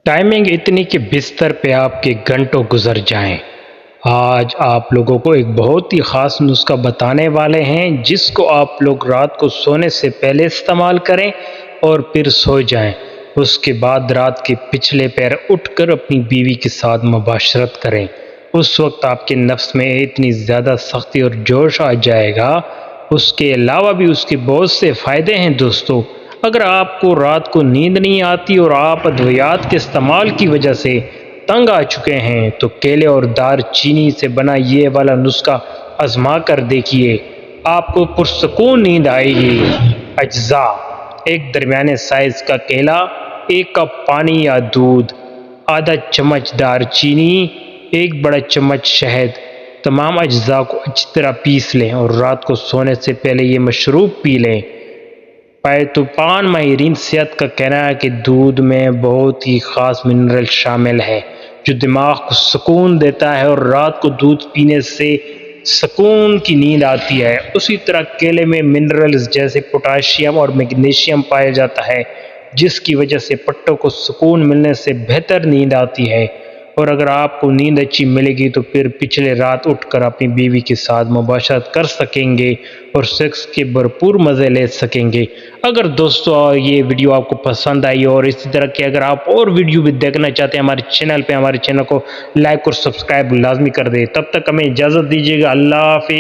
Timing اتنی کہ بستر پہ آپ کے گھنٹوں گزر جائیں۔ آج آپ لوگوں کو ایک بہت ہی خاص نسخہ بتانے والے ہیں جس کو آپ لوگ رات کو سونے سے پہلے استعمال کریں اور پھر سو جائیں۔ اس کے بعد رات کے پچھلے پہر اٹھ کر اپنی بیوی کے ساتھ مباشرت کریں۔ اس وقت آپ کے نفس میں اتنی زیادہ سختی اور جوش آ جائے گا۔ اس کے علاوہ بھی اس کے بہت سے فائدے ہیں دوستو۔ اگر آپ کو رات کو نیند نہیں آتی اور آپ ادویات کے استعمال کی وجہ سے تنگ آ چکے ہیں تو کیلے اور دار چینی سے بنا یہ والا نسخہ آزما کر دیکھیے، آپ کو پرسکون نیند آئے گی۔ اجزاء: ایک درمیانے سائز کا کیلا، 1 کپ پانی یا دودھ، آدھا چمچ دار چینی، 1 بڑا چمچ شہد۔ تمام اجزاء کو اچھی طرح پیس لیں اور رات کو سونے سے پہلے یہ مشروب پی لیں۔ پائتوپان ماہرین صحت کا کہنا ہے کہ دودھ میں بہت ہی خاص منرل شامل ہے جو دماغ کو سکون دیتا ہے اور رات کو دودھ پینے سے سکون کی نیند آتی ہے۔ اسی طرح کیلے میں منرلز جیسے پوٹاشیم اور میگنیشیم پایا جاتا ہے جس کی وجہ سے پٹوں کو سکون ملنے سے بہتر نیند آتی ہے۔ اور اگر آپ کو نیند اچھی ملے گی تو پھر پچھلے رات اٹھ کر اپنی بیوی کے ساتھ مباشرت کر سکیں گے اور سیکس کے بھرپور مزے لے سکیں گے۔ اگر دوستو یہ ویڈیو آپ کو پسند آئی اور اسی طرح کے اگر آپ اور ویڈیو بھی دیکھنا چاہتے ہیں ہمارے چینل کو لائک اور سبسکرائب لازمی کر دیں۔ تب تک ہمیں اجازت دیجیے گا۔ اللہ حافظ۔